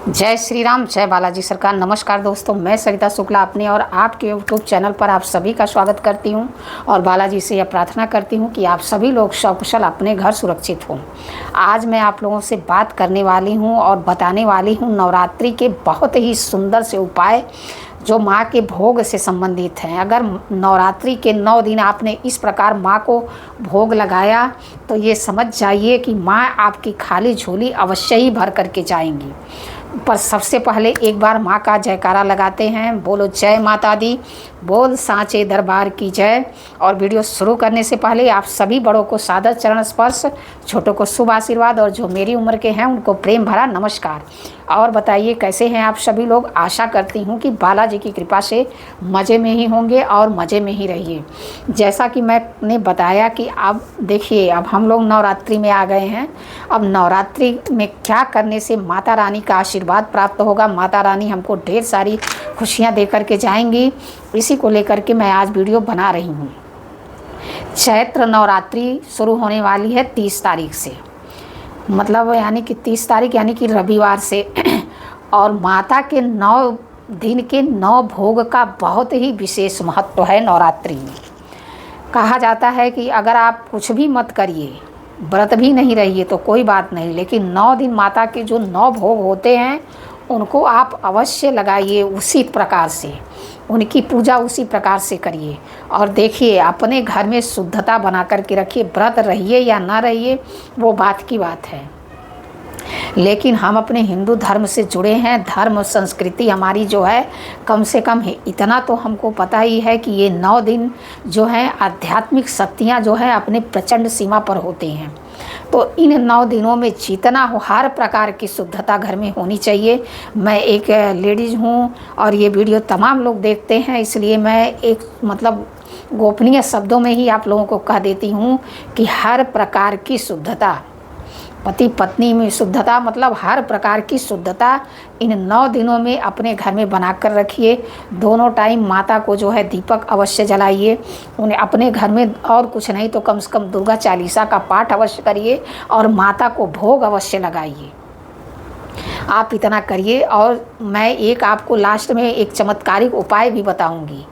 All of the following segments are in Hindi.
जय श्री राम, जय बालाजी सरकार। नमस्कार दोस्तों, मैं सरिता शुक्ला अपने और आपके यूट्यूब चैनल पर आप सभी का स्वागत करती हूं और बालाजी से यह प्रार्थना करती हूं कि आप सभी लोग सकुशल अपने घर सुरक्षित हों। आज मैं आप लोगों से बात करने वाली हूं और बताने वाली हूं नवरात्रि के बहुत ही सुंदर से उपाय जो माँ के भोग से संबंधित हैं। अगर नवरात्रि के 9 दिन आपने इस प्रकार माँ को भोग लगाया तो ये समझ जाइए कि माँ आपकी खाली झोली अवश्य ही भर करके जाएंगी। पर सबसे पहले एक बार माँ का जयकारा लगाते हैं। बोलो जय माता दी, बोल सांचे दरबार की जय। और वीडियो शुरू करने से पहले आप सभी बड़ों को सादर चरण स्पर्श, छोटों को शुभ आशीर्वाद और जो मेरी उम्र के हैं उनको प्रेम भरा नमस्कार। और बताइए कैसे हैं आप सभी लोग। आशा करती हूँ कि बालाजी की कृपा से मज़े में ही होंगे और मज़े में ही रहिए। जैसा कि मैंने बताया कि अब देखिए, अब हम लोग नवरात्रि में आ गए हैं। अब नवरात्रि में क्या करने से माता रानी का आशीर्वाद प्राप्त होगा, माता रानी हमको ढेर सारी खुशियाँ दे करके जाएंगी, इसी को लेकर के मैं आज वीडियो बना रही हूँ। चैत्र नवरात्रि शुरू होने वाली है 30 तारीख से, मतलब यानी कि 30 तारीख यानी कि रविवार से। और माता के 9 दिन के 9 भोग का बहुत ही विशेष महत्व है नवरात्रि में। कहा जाता है कि अगर आप कुछ भी मत करिए, व्रत भी नहीं रहिए तो कोई बात नहीं, लेकिन 9 दिन माता के जो 9 भोग होते हैं उनको आप अवश्य लगाइए, उसी प्रकार से उनकी पूजा उसी प्रकार से करिए। और देखिए, अपने घर में शुद्धता बना करके रखिए। व्रत रहिए या ना रहिए वो बात की बात है, लेकिन हम अपने हिंदू धर्म से जुड़े हैं। धर्म संस्कृति हमारी जो है कम से कम है, इतना तो हमको पता ही है कि ये 9 दिन जो हैं आध्यात्मिक शक्तियाँ जो है अपने प्रचंड सीमा पर होते हैं। तो इन 9 दिनों में जितना हो हर प्रकार की शुद्धता घर में होनी चाहिए। मैं एक लेडीज़ हूँ और ये वीडियो तमाम लोग देखते हैं, इसलिए मैं एक मतलब गोपनीय शब्दों में ही आप लोगों को कह देती हूँ कि हर प्रकार की शुद्धता, पति पत्नी में शुद्धता, मतलब हर प्रकार की शुद्धता इन 9 दिनों में अपने घर में बना कर रखिए। दोनों टाइम माता को जो है दीपक अवश्य जलाइए। उन्हें अपने घर में और कुछ नहीं तो कम से कम दुर्गा चालीसा का पाठ अवश्य करिए और माता को भोग अवश्य लगाइए। आप इतना करिए। और मैं एक आपको लास्ट में एक चमत्कारिक उपाय भी बताऊंगी।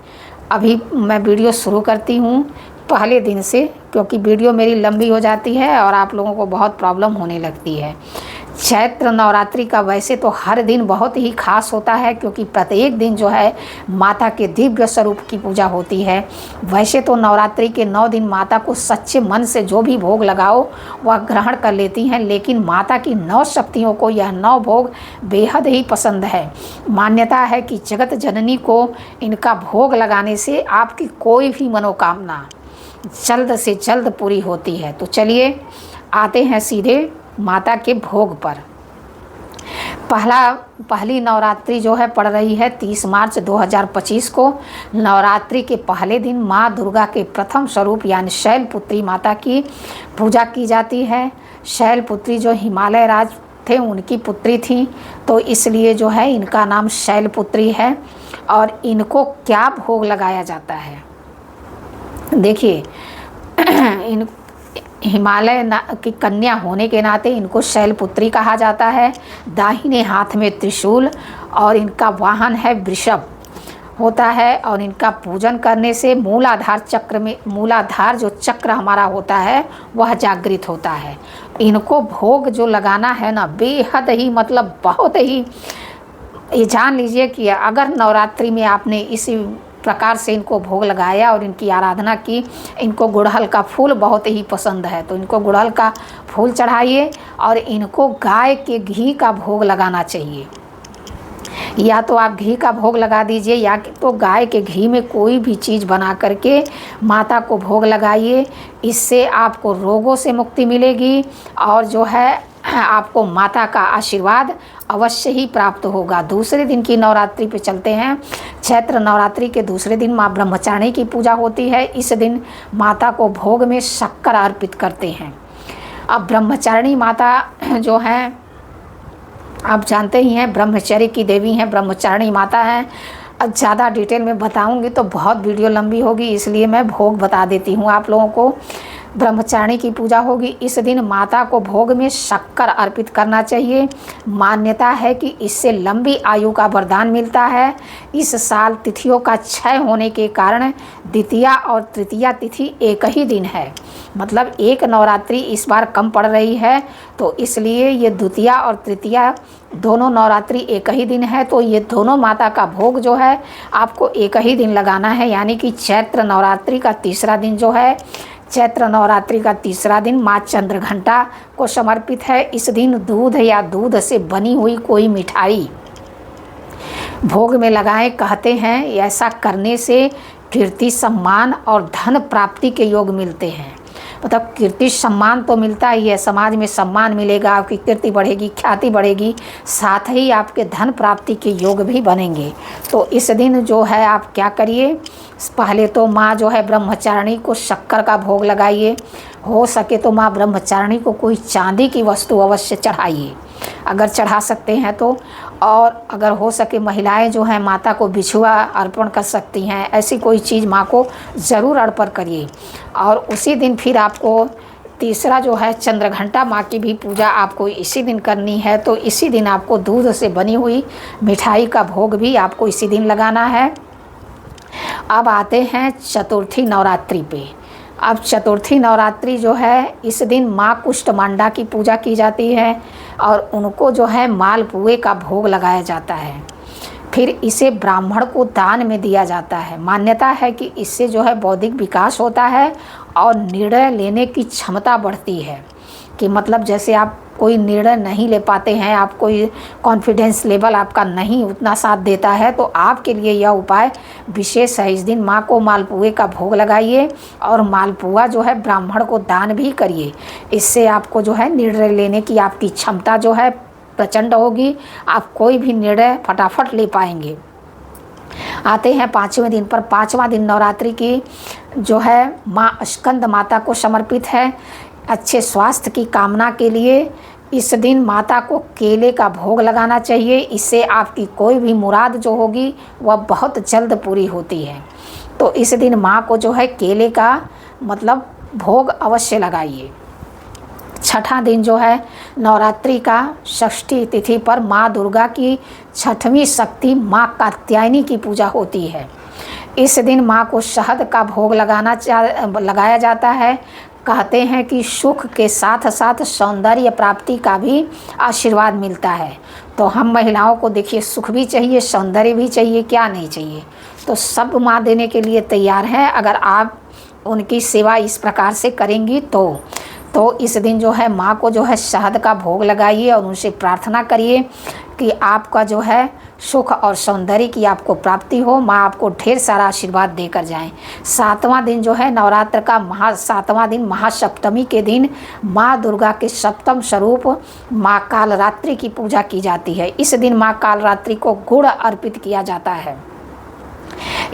अभी मैं वीडियो शुरू करती हूँ पहले दिन से, क्योंकि वीडियो मेरी लंबी हो जाती है और आप लोगों को बहुत प्रॉब्लम होने लगती है। चैत्र नवरात्रि का वैसे तो हर दिन बहुत ही खास होता है, क्योंकि प्रत्येक दिन जो है माता के दिव्य स्वरूप की पूजा होती है। वैसे तो नवरात्रि के 9 दिन माता को सच्चे मन से जो भी भोग लगाओ वह ग्रहण कर लेती हैं, लेकिन माता की 9 शक्तियों को यह 9 भोग बेहद ही पसंद है। मान्यता है कि जगत जननी को इनका भोग लगाने से आपकी कोई भी मनोकामना जल्द से जल्द पूरी होती है। तो चलिए आते हैं सीधे माता के भोग पर। पहली नवरात्रि जो है पड़ रही है 30 मार्च 2025 को। नवरात्रि के पहले दिन माँ दुर्गा के प्रथम स्वरूप यानी शैलपुत्री माता की पूजा की जाती है। शैलपुत्री जो हिमालय राज थे उनकी पुत्री थी, तो इसलिए जो है इनका नाम शैलपुत्री है। और इनको क्या भोग लगाया जाता है, देखिए, इन हिमालय की कन्या होने के नाते इनको शैलपुत्री कहा जाता है। दाहिने हाथ में त्रिशूल और इनका वाहन है वृषभ होता है। और इनका पूजन करने से मूलाधार जो चक्र हमारा होता है वह जागृत होता है। इनको भोग जो लगाना है ना, बेहद ही मतलब बहुत ही, ये जान लीजिए कि अगर नवरात्रि में आपने इसी प्रकार से इनको भोग लगाया और इनकी आराधना की। इनको गुड़हल का फूल बहुत ही पसंद है, तो इनको गुड़हल का फूल चढ़ाइए। और इनको गाय के घी का भोग लगाना चाहिए। या तो आप घी का भोग लगा दीजिए या तो गाय के घी में कोई भी चीज़ बना करके माता को भोग लगाइए। इससे आपको रोगों से मुक्ति मिलेगी और जो है आपको माता का आशीर्वाद अवश्य ही प्राप्त होगा। दूसरे दिन की नवरात्रि पे चलते हैं। चैत्र नवरात्रि के दूसरे दिन माँ ब्रह्मचारिणी की पूजा होती है। इस दिन माता को भोग में शक्कर अर्पित करते हैं। अब ब्रह्मचारिणी माता जो हैं आप जानते ही हैं, ब्रह्मचर्य की देवी हैं, ब्रह्मचारिणी माता हैं। अब ज़्यादा डिटेल में बताऊंगी तो बहुत वीडियो लंबी होगी, इसलिए मैं भोग बता देती हूँ आप लोगों को। ब्रह्मचारिणी की पूजा होगी। इस दिन माता को भोग में शक्कर अर्पित करना चाहिए। मान्यता है कि इससे लंबी आयु का वरदान मिलता है। इस साल तिथियों का क्षय होने के कारण द्वितीया और तृतीया तिथि एक ही दिन है, मतलब एक नवरात्रि इस बार कम पड़ रही है, तो इसलिए ये द्वितीया और तृतीया दोनों नवरात्रि एक ही दिन है। तो ये दोनों माता का भोग जो है आपको एक ही दिन लगाना है, यानी कि चैत्र नवरात्रि का तीसरा दिन जो है, चैत्र नवरात्रि का तीसरा दिन माँ चंद्रघंटा को समर्पित है। इस दिन दूध या दूध से बनी हुई कोई मिठाई भोग में लगाएं। कहते हैं ऐसा करने से कीर्ति, सम्मान और धन प्राप्ति के योग मिलते हैं। मतलब कीर्ति सम्मान तो मिलता ही है, समाज में सम्मान मिलेगा, आपकी कीर्ति बढ़ेगी, ख्याति बढ़ेगी, साथ ही आपके धन प्राप्ति के योग भी बनेंगे। तो इस दिन जो है आप क्या करिए, पहले तो माँ जो है ब्रह्मचारिणी को शक्कर का भोग लगाइए। हो सके तो माँ ब्रह्मचारिणी को कोई चांदी की वस्तु अवश्य चढ़ाइए, अगर चढ़ा सकते हैं तो। और अगर हो सके महिलाएं जो हैं माता को बिछुआ अर्पण कर सकती हैं, ऐसी कोई चीज़ माँ को ज़रूर अर्पण करिए। और उसी दिन फिर आपको तीसरा जो है चंद्रघंटा माँ की भी पूजा आपको इसी दिन करनी है। तो इसी दिन आपको दूध से बनी हुई मिठाई का भोग भी आपको इसी दिन लगाना है। अब आते हैं चतुर्थी नवरात्रि पे। अब चतुर्थी नवरात्रि जो है इस दिन माँ कुष्ठमांडा की पूजा की जाती है और उनको जो है मालपुए का भोग लगाया जाता है। फिर इसे ब्राह्मण को दान में दिया जाता है। मान्यता है कि इससे जो है बौद्धिक विकास होता है और निर्णय लेने की क्षमता बढ़ती है। कि मतलब जैसे आप कोई निर्णय नहीं ले पाते हैं, आप कोई कॉन्फिडेंस लेवल आपका नहीं उतना साथ देता है, तो आपके लिए यह उपाय विशेष है। इस दिन माँ को मालपुए का भोग लगाइए और मालपुआ जो है ब्राह्मण को दान भी करिए। इससे आपको जो है निर्णय लेने की आपकी क्षमता जो है प्रचंड होगी, आप कोई भी निर्णय फटाफट ले पाएंगे। आते हैं पाँचवें दिन पर। पाँचवा दिन नवरात्रि की जो है माँ स्कंद माता को समर्पित है। अच्छे स्वास्थ्य की कामना के लिए इस दिन माता को केले का भोग लगाना चाहिए। इससे आपकी कोई भी मुराद जो होगी वह बहुत जल्द पूरी होती है। तो इस दिन माँ को जो है केले का मतलब भोग अवश्य लगाइए। छठा दिन जो है नवरात्रि का षष्ठी तिथि पर माँ दुर्गा की छठवीं शक्ति माँ कात्यायनी की पूजा होती है। इस दिन माँ को शहद का भोग लगाया जाता है। कहते हैं कि सुख के साथ साथ सौंदर्य प्राप्ति का भी आशीर्वाद मिलता है। तो हम महिलाओं को देखिए सुख भी चाहिए, सौंदर्य भी चाहिए, क्या नहीं चाहिए। तो सब माँ देने के लिए तैयार हैं अगर आप उनकी सेवा इस प्रकार से करेंगी तो इस दिन जो है माँ को जो है शहद का भोग लगाइए और उनसे प्रार्थना करिए कि आपका जो है सुख और सौंदर्य की आपको प्राप्ति हो, माँ आपको ढेर सारा आशीर्वाद देकर जाएं। सातवां दिन जो है नवरात्र का सातवां दिन महासप्तमी के दिन माँ दुर्गा के सप्तम स्वरूप माँ कालरात्रि की पूजा की जाती है। इस दिन माँ कालरात्रि को गुड़ अर्पित किया जाता है।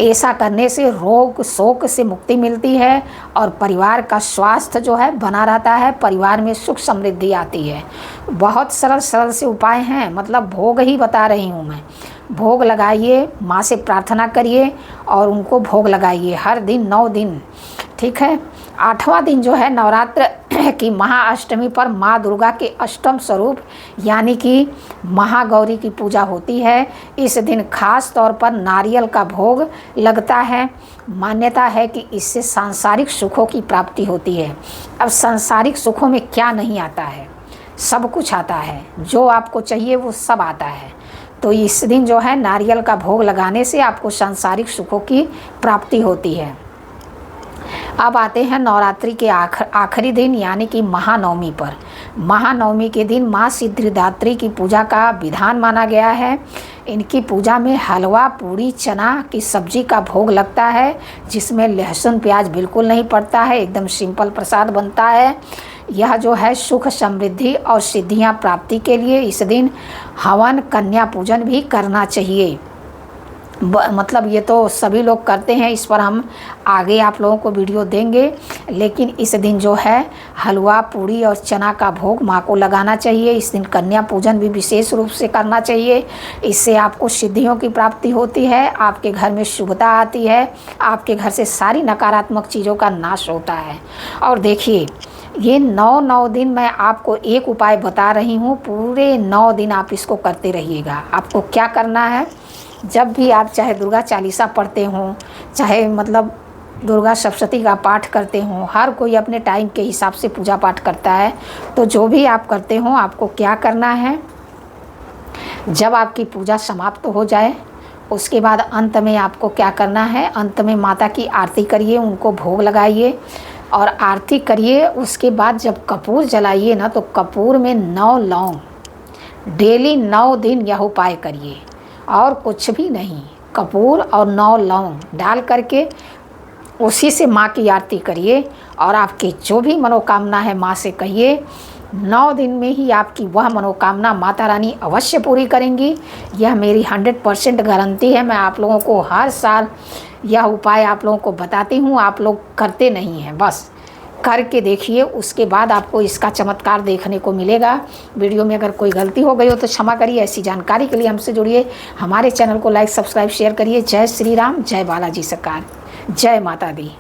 ऐसा करने से रोग शोक से मुक्ति मिलती है और परिवार का स्वास्थ्य जो है बना रहता है, परिवार में सुख समृद्धि आती है। बहुत सरल सरल से उपाय हैं, मतलब भोग ही बता रही हूँ मैं। भोग लगाइए, माँ से प्रार्थना करिए और उनको भोग लगाइए हर दिन 9 दिन, ठीक है। 8वां दिन जो है नवरात्र की महाअष्टमी पर माँ दुर्गा के अष्टम स्वरूप यानी कि महागौरी की पूजा होती है। इस दिन खास तौर पर नारियल का भोग लगता है। मान्यता है कि इससे सांसारिक सुखों की प्राप्ति होती है। अब सांसारिक सुखों में क्या नहीं आता है, सब कुछ आता है, जो आपको चाहिए वो सब आता है। तो इस दिन जो है नारियल का भोग लगाने से आपको सांसारिक सुखों की प्राप्ति होती है। अब आते हैं नवरात्रि के आखिरी दिन यानी कि महानवमी पर। महानवमी के दिन माँ सिद्धिदात्री की पूजा का विधान माना गया है। इनकी पूजा में हलवा, पूड़ी, चना की सब्जी का भोग लगता है, जिसमें लहसुन प्याज बिल्कुल नहीं पड़ता है, एकदम सिंपल प्रसाद बनता है। यह जो है सुख समृद्धि और सिद्धियाँ प्राप्ति के लिए इस दिन हवन, कन्या पूजन भी करना चाहिए। मतलब ये तो सभी लोग करते हैं। इस पर हम आगे आप लोगों को वीडियो देंगे। लेकिन इस दिन जो है हलवा पूड़ी और चना का भोग माँ को लगाना चाहिए। इस दिन कन्या पूजन भी विशेष रूप से करना चाहिए। इससे आपको सिद्धियों की प्राप्ति होती है, आपके घर में शुभता आती है, आपके घर से सारी नकारात्मक चीज़ों का नाश होता है। और देखिए ये 9 दिन मैं आपको एक उपाय बता रही हूँ, पूरे 9 दिन आप इसको करते रहिएगा। आपको क्या करना है, जब भी आप चाहे दुर्गा चालीसा पढ़ते हों, चाहे मतलब दुर्गा सप्तशती का पाठ करते हों, हर कोई अपने टाइम के हिसाब से पूजा पाठ करता है। तो जो भी आप करते हों, आपको क्या करना है, जब आपकी पूजा समाप्त हो जाए उसके बाद अंत में आपको क्या करना है, अंत में माता की आरती करिए, उनको भोग लगाइए और आरती करिए। उसके बाद जब कपूर जलाइए ना, तो कपूर में 9 लौंग, डेली 9 दिन यह उपाय करिए और कुछ भी नहीं। कपूर और 9 लौंग डाल करके उसी से माँ की आरती करिए और आपकी जो भी मनोकामना है माँ से कहिए। 9 दिन में ही आपकी वह मनोकामना माता रानी अवश्य पूरी करेंगी। यह मेरी 100% गारंटी है। मैं आप लोगों को हर साल यह उपाय आप लोगों को बताती हूँ, आप लोग करते नहीं हैं। बस करके देखिए, उसके बाद आपको इसका चमत्कार देखने को मिलेगा। वीडियो में अगर कोई गलती हो गई हो तो क्षमा करिए। ऐसी जानकारी के लिए हमसे जुड़िए, हमारे चैनल को लाइक सब्सक्राइब शेयर करिए। जय श्री राम, जय बालाजी सरकार, जय माता दी।